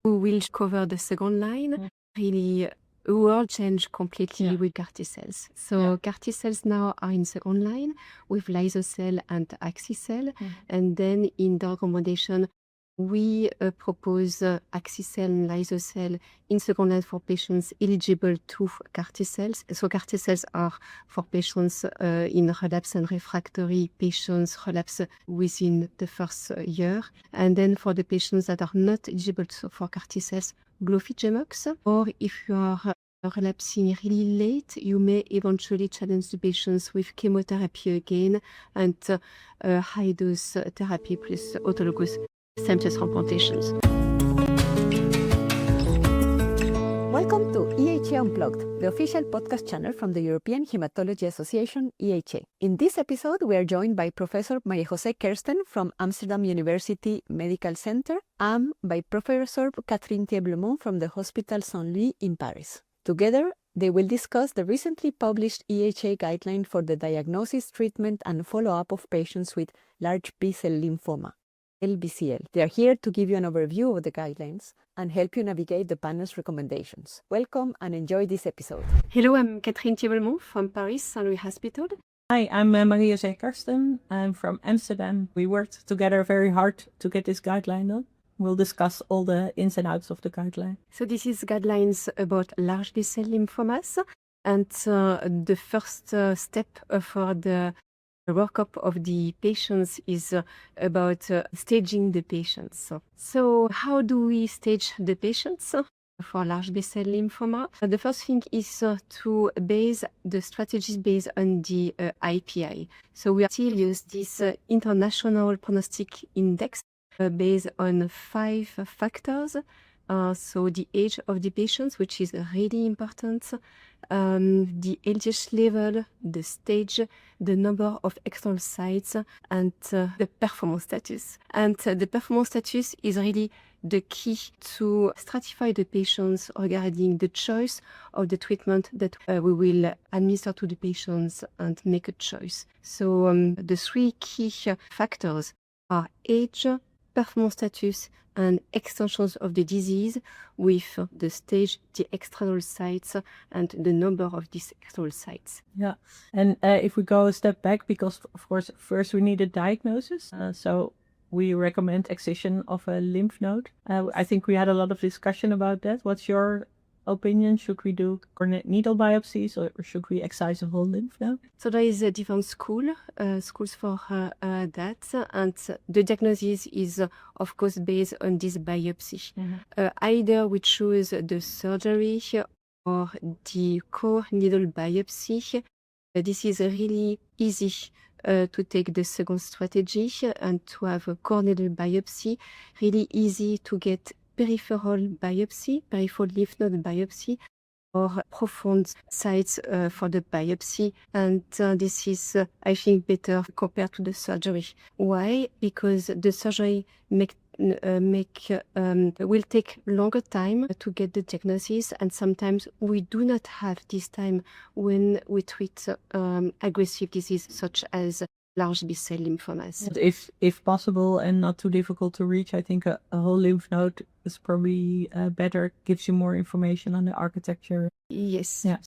We will cover the second line. Really, the world changed completely with CAR T cells. So CAR T cells now are in second line with lysocell and axicell. And then in the recommendation, we propose axicell and lysocell in second line for patients eligible to CAR T cells. So CAR T cells are for patients in relapse and refractory patients, relapse within the first year. And then for the patients that are not eligible for CAR T cells, glofitamab, or if you are relapsing really late, you may eventually challenge the patients with chemotherapy again and high-dose therapy plus autologous stem cell transplantations. Welcome to EHA Unplugged, the official podcast channel from the European Hematology Association, EHA. In this episode, we are joined by Professor Maria José Kersten from Amsterdam University Medical Center and by Professor Catherine Thieblemont from the Hospital Saint-Louis in Paris. Together, they will discuss the recently published EHA guideline for the diagnosis, treatment, and follow-up of patients with large B-cell lymphoma, LBCL. They are here to give you an overview of the guidelines and help you navigate the panel's recommendations. Welcome and enjoy this episode. Hello, I'm Catherine Thieblemont from Paris Saint-Louis Hospital. Hi, I'm Maria José Kersten. I'm from Amsterdam. We worked together very hard to get this guideline done. We'll discuss all the ins and outs of the guideline. So this is guidelines about large B-cell lymphomas, and the first step for the workup of the patients is about staging the patients. So how do we stage the patients for large B-cell lymphoma? The first thing is to base the strategies based on the IPI. So we still use this international prognostic index based on 5 factors. So the age of the patients, which is really important, the LDH level, the stage, the number of external sites, and the performance status. And the performance status is really the key to stratify the patients regarding the choice of the treatment that we will administer to the patients and make a choice. So the 3 key factors are age, performance status, and extensions of the disease with the stage, the external sites, and the number of these external sites. Yeah, and if we go a step back, because of course first we need a diagnosis, so we recommend excision of a lymph node. I think we had a lot of discussion about that. What's your opinion? Should we do needle biopsies or should we excise a whole lymph node? So there is a different schools for that, and the diagnosis is of course based on this biopsy. Either we choose the surgery or the core needle biopsy. This is really easy to take the second strategy and to have a core needle biopsy. Really easy to get peripheral biopsy, peripheral lymph node biopsy, or profound sites for the biopsy. And this is, I think, better compared to the surgery. Why? Because the surgery will take longer time to get the diagnosis, and sometimes we do not have this time when we treat aggressive disease such as large B-cell lymphomas. If possible and not too difficult to reach, I think a whole lymph node is probably better, gives you more information on the architecture. Yes. Yeah.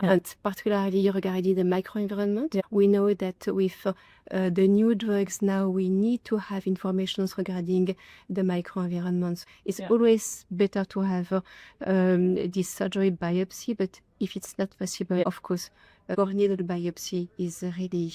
And particularly regarding the microenvironment, we know that with the new drugs now, we need to have information regarding the microenvironment. It's always better to have this surgery biopsy, but if it's not possible, of course, a core needle biopsy is really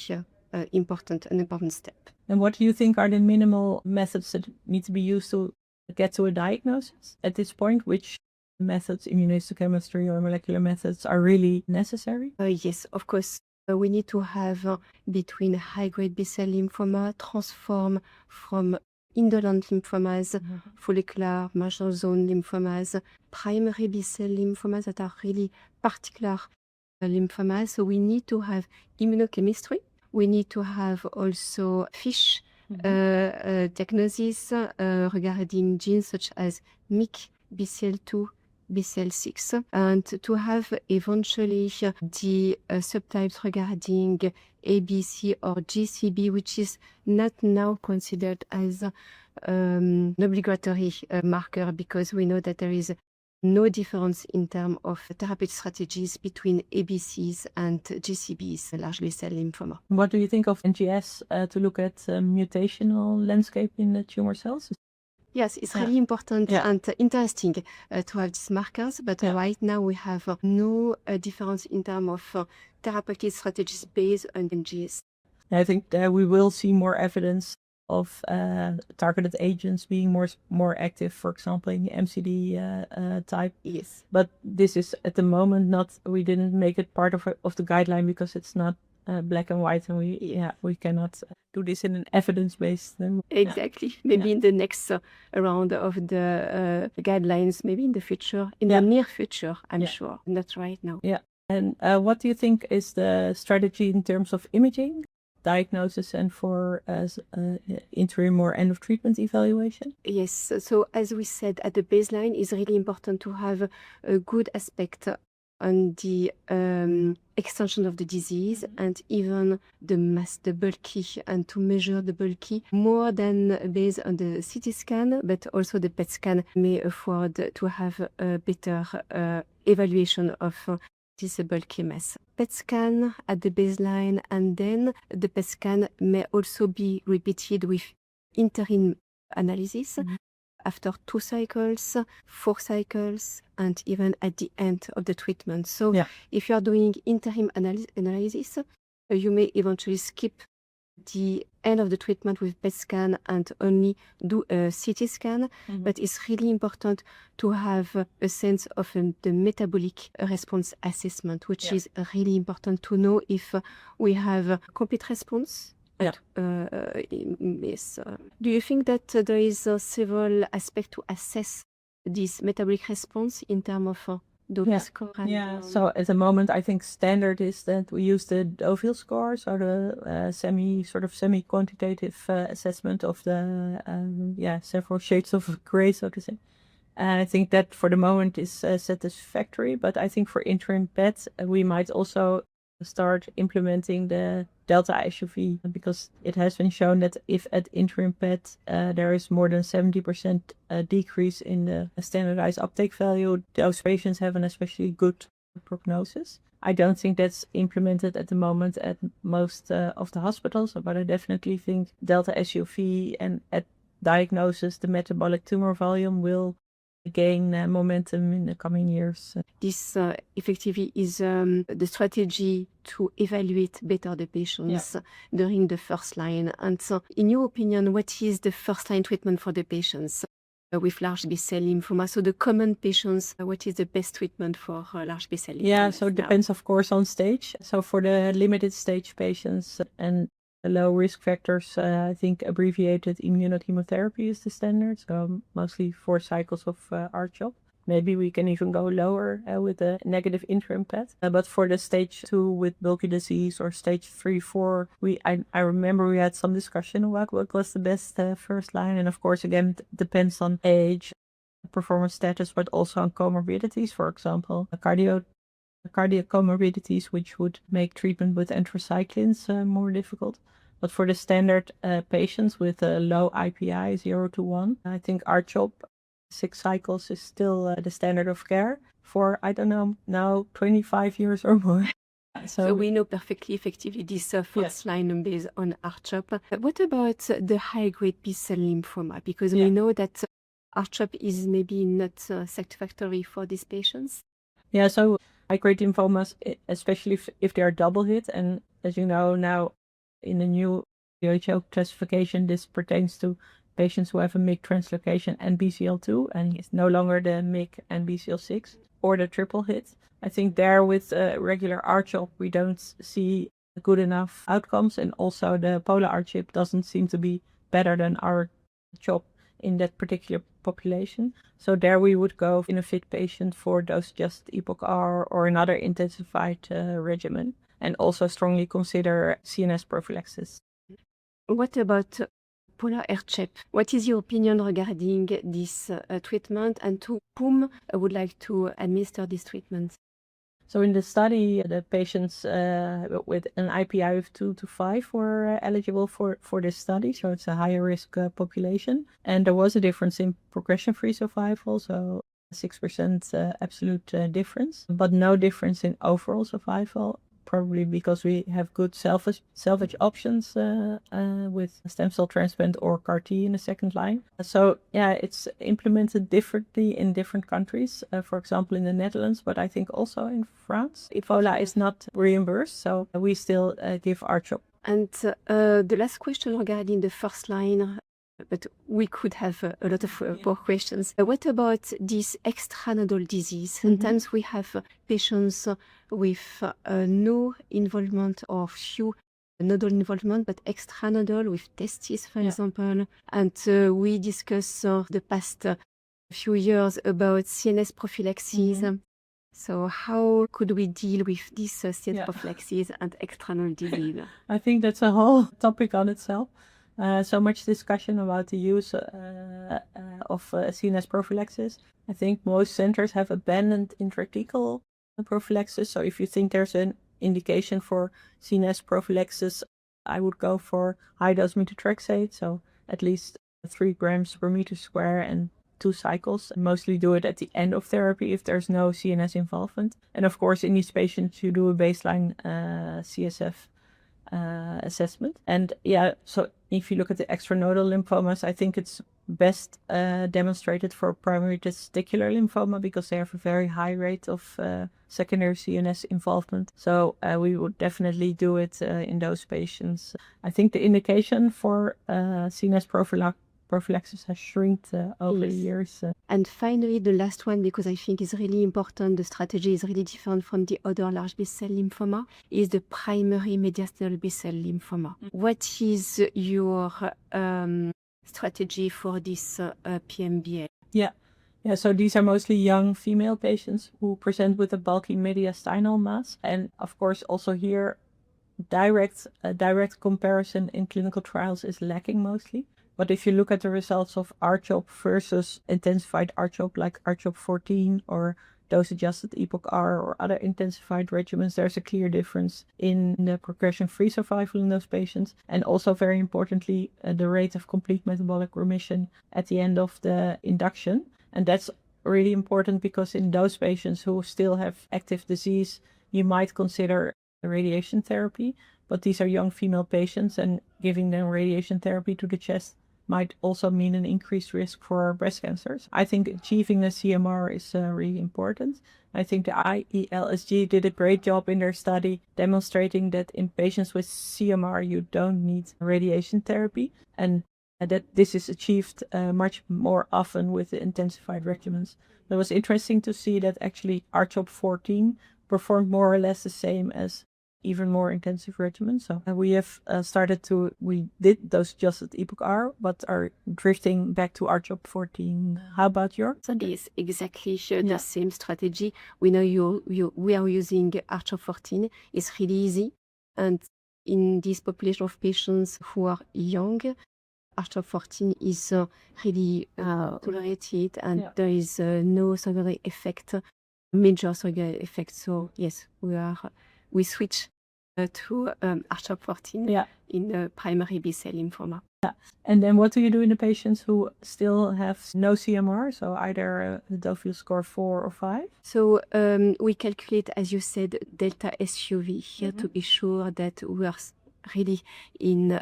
an important step. And what do you think are the minimal methods that need to be used to get to a diagnosis at this point? Which methods, immunohistochemistry or molecular methods, are really necessary? Yes, of course. We need to have between high-grade B-cell lymphoma transform from indolent lymphomas, follicular marginal zone lymphomas, primary B-cell lymphomas that are really particular lymphomas. So we need to have immunochemistry. We need to have also FISH diagnosis regarding genes such as MYC, BCL2, BCL6, and to have eventually the subtypes regarding ABC or GCB, which is not now considered as obligatory marker because we know that there is no difference in terms of therapeutic strategies between ABCs and GCBs, large B-cell lymphoma. What do you think of NGS to look at mutational landscape in the tumor cells? Yes, it's really important and interesting to have these markers, but right now we have no difference in terms of therapeutic strategies based on NGS. I think that we will see more evidence of targeted agents being more active, for example, in the MCD type. Yes. But this is at the moment not, we didn't make it part of the guideline because it's not black and white, and we cannot do this in an evidence-based. Exactly. Maybe in the next round of the guidelines, maybe in the future, in the near future, I'm sure, not right now. Yeah. And what do you think is the strategy in terms of imaging, diagnosis, and for interim or end of treatment evaluation? Yes. So as we said at the baseline, it's really important to have a good aspect on the extension of the disease and even the mass, the bulky, and to measure the bulky more than based on the CT scan, but also the PET scan may afford to have a better evaluation of this bulky mass. PET scan at the baseline, and then the PET scan may also be repeated with interim analysis after 2 cycles, 4 cycles, and even at the end of the treatment. So if you are doing interim analysis, you may eventually skip the end of the treatment with PET scan and only do a CT scan. But it's really important to have a sense of the metabolic response assessment, which is really important to know if we have a complete response. Yes. Do you think that there is several aspects to assess this metabolic response in terms of Deauville score? So at the moment, I think standard is that we use the Deauville score, so the semi-quantitative assessment of the several shades of gray, so to say. I think that for the moment is satisfactory, but I think for interim PET, we might also start implementing the delta SUV, because it has been shown that if at interim PET there is more than 70% decrease in the standardized uptake value, those patients have an especially good prognosis. I don't think that's implemented at the moment at most of the hospitals, but I definitely think delta SUV and at diagnosis the metabolic tumor volume will gain momentum in the coming years. This effectively is the strategy to evaluate better the patients during the first line. And so, in your opinion, what is the first line treatment for the patients with large B-cell lymphoma? So the common patients, what is the best treatment for large B-cell lymphoma? So it depends, of course, on stage. So for the limited stage patients and low risk factors, I think abbreviated immunochemotherapy is the standard, so mostly 4 cycles of R-CHOP. Maybe we can even go lower with a negative interim PET. But for the stage 2 with bulky disease or stage 3, 4, I remember we had some discussion about what was the best first line. And of course, again, it depends on age, performance status, but also on comorbidities, for example, cardiac comorbidities, which would make treatment with anthracyclines more difficult. But for the standard patients with a low IPI, 0 to 1, I think R-CHOP 6 cycles is still the standard of care for, I don't know, now 25 years or more. So we know perfectly effectively this first line based on R-CHOP. What about the high-grade B-cell lymphoma? Because we know that R-CHOP is maybe not satisfactory for these patients. So high-grade lymphomas, especially if they are double hit, and as you know now in the new WHO classification, this pertains to patients who have a MYC translocation and BCL2, and it's no longer the MYC and BCL6 or the triple hit. I think there with regular R-CHOP we don't see good enough outcomes, and also the polar R-CHOP doesn't seem to be better than R-CHOP in that particular population. So there we would go in a fit patient for dose just EPOCH-R or another intensified regimen, and also strongly consider CNS prophylaxis. What about polar R-CHOP? What is your opinion regarding this treatment, and to whom would like to administer this treatment? So in the study, the patients with an IPI of 2 to 5 were eligible for this study. So it's a higher risk population. And there was a difference in progression-free survival, so 6% absolute difference, but no difference in overall survival. Probably because we have good salvage options with stem cell transplant or CAR T in the second line. So yeah, it's implemented differently in different countries. For example, in the Netherlands, but I think also in France. Ebola is not reimbursed, so we still give R-CHOP. And the last question regarding the first line, but we could have a lot of more questions. What about this extranodal disease? Sometimes we have patients with no involvement or few nodal involvement, but extranodal with testes, for example. And we discussed the past few years about CNS prophylaxis. So how could we deal with this CNS prophylaxis and extranodal disease? I think that's a whole topic on itself. So much discussion about the use of CNS prophylaxis. I think most centers have abandoned intrathecal prophylaxis. So if you think there's an indication for CNS prophylaxis, I would go for high-dose methotrexate, so at least 3 grams per meter square and 2 cycles. Mostly do it at the end of therapy if there's no CNS involvement. And of course, in these patients, you do a baseline CSF assessment. And yeah, so if you look at the extranodal lymphomas, I think it's best demonstrated for primary testicular lymphoma because they have a very high rate of secondary CNS involvement. So we would definitely do it in those patients. I think the indication for CNS prophylaxis has shrunk over the years. And finally, the last one, because I think is really important, the strategy is really different from the other large B-cell lymphoma, is the primary mediastinal B-cell lymphoma. What is your strategy for this PMBL? Yeah, so these are mostly young female patients who present with a bulky mediastinal mass. And of course, also here, direct comparison in clinical trials is lacking mostly. But if you look at the results of R-CHOP versus intensified R-CHOP like R-CHOP 14 or dose-adjusted EPOCH-R or other intensified regimens, there's a clear difference in the progression-free survival in those patients. And also very importantly, the rate of complete metabolic remission at the end of the induction. And that's really important because in those patients who still have active disease, you might consider radiation therapy. But these are young female patients and giving them radiation therapy to the chest might also mean an increased risk for breast cancers. I think achieving a CMR is really important. I think the IELSG did a great job in their study demonstrating that in patients with CMR you don't need radiation therapy and that this is achieved much more often with the intensified regimens. It was interesting to see that actually R-CHOP 14 performed more or less the same as even more intensive regimen. So we have we did those just at EPOCH-R, but are drifting back to R-CHOP 14. How about yours? So it's exactly the same strategy. We know we are using R-CHOP 14. It's really easy. And in this population of patients who are young, R-CHOP 14 is really tolerated and there is no secondary effect, major secondary effect. So yes, we switch to R-CHOP 14 in the primary B-cell lymphoma. Yeah. And then what do you do in the patients who still have no CMR, so either the Deauville score 4 or 5? So we calculate, as you said, delta SUV here to be sure that we are really in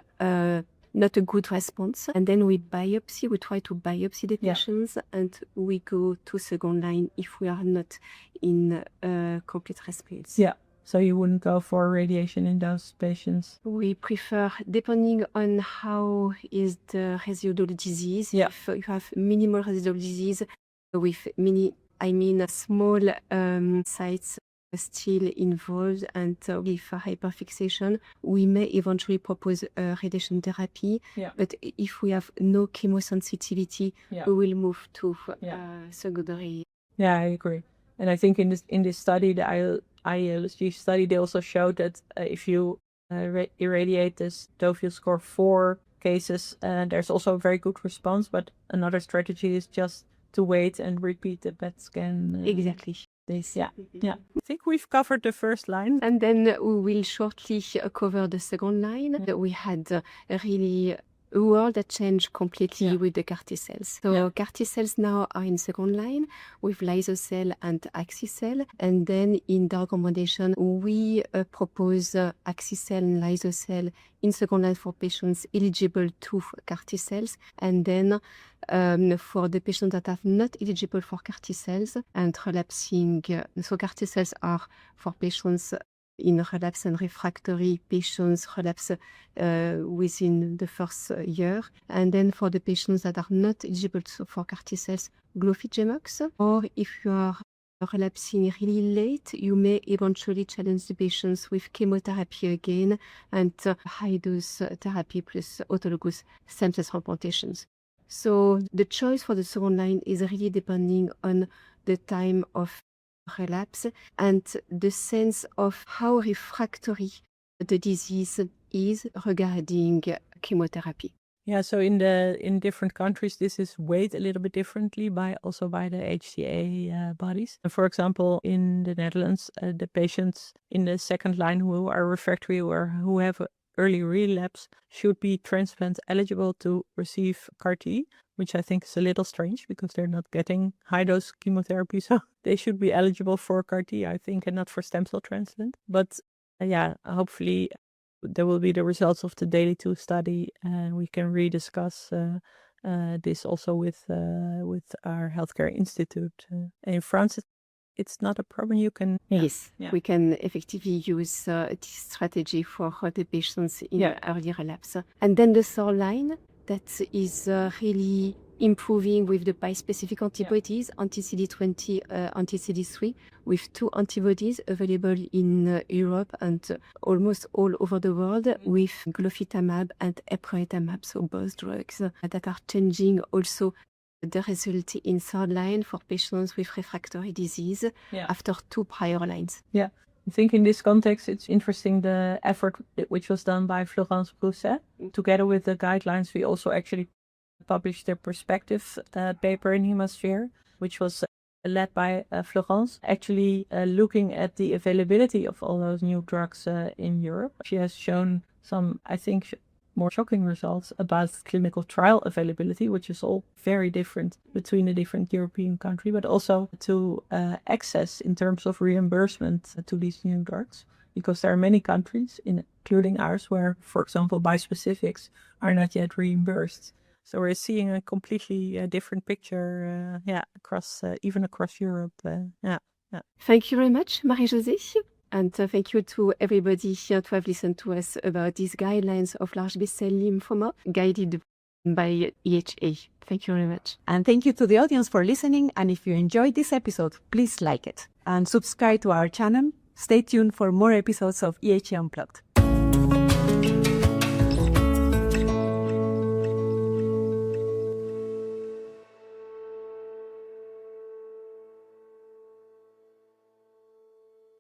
not a good response. And then we try to biopsy the patients and we go to second line if we are not in complete response. Yeah. So you wouldn't go for radiation in those patients? We prefer, depending on how is the residual disease. Yeah. If you have minimal residual disease with small sites still involved and with hyperfixation, we may eventually propose radiation therapy. Yeah. But if we have no chemosensitivity, we will move to secondary. Yeah, I agree. And I think in this study, the IELSG study, they also showed that if you irradiate this Deauville score 4 cases, there's also a very good response. But another strategy is just to wait and repeat the PET scan. Exactly. this. Yeah. I think we've covered the first line. And then we will shortly cover the second line. We had a really a world that changed completely with the CAR T cells. So CAR T cells now are in second line with lysocell and axicell. And then in the recommendation, we propose axicell and lysocell in second line for patients eligible to CAR T cells. And then for the patients that are not eligible for CAR T cells and relapsing, so CAR T cells are for patients in relapse and refractory patients relapse within the first year. And then for the patients that are not eligible for CAR T cells, glofitamab. Or if you are relapsing really late, you may eventually challenge the patients with chemotherapy again and high-dose therapy plus autologous stem cell transplantations. So the choice for the second line is really depending on the time of relapse and the sense of how refractory the disease is regarding chemotherapy. Yeah, so in different countries, this is weighed a little bit differently by the HTA bodies. For example, in the Netherlands, the patients in the second line who are refractory or who have early relapse should be transplant eligible to receive CAR T, which I think is a little strange because they're not getting high-dose chemotherapy. So they should be eligible for CAR T, I think, and not for stem cell transplant. But hopefully there will be the results of the DAILY 2 study and we can rediscuss this also with our healthcare institute. In France, it's not a problem. You can... Yes, we can effectively use this strategy for the patients in early relapse. And then the third line, that is really improving with the bispecific antibodies, anti-CD20, anti-CD3, with 2 antibodies available in Europe and almost all over the world with glofitamab and epcoritamab, so both drugs that are changing also the result in third line for patients with refractory disease after 2 prior lines. Yeah. I think in this context, it's interesting the effort which was done by Florence Brousset. Together with the guidelines, we also actually published a perspective paper in Hemasphere, which was led by Florence, actually looking at the availability of all those new drugs in Europe. She has shown some, I think, more shocking results about clinical trial availability, which is all very different between the different European countries, but also to access in terms of reimbursement to these new drugs, because there are many countries, including ours, where, for example, bispecifics are not yet reimbursed. So we're seeing a completely different picture, across Europe. Thank you very much, Marie-José. And thank you to everybody here to have listened to us about these guidelines of large B-cell lymphoma guided by EHA. Thank you very much. And thank you to the audience for listening. And if you enjoyed this episode, please like it and subscribe to our channel. Stay tuned for more episodes of EHA Unplugged.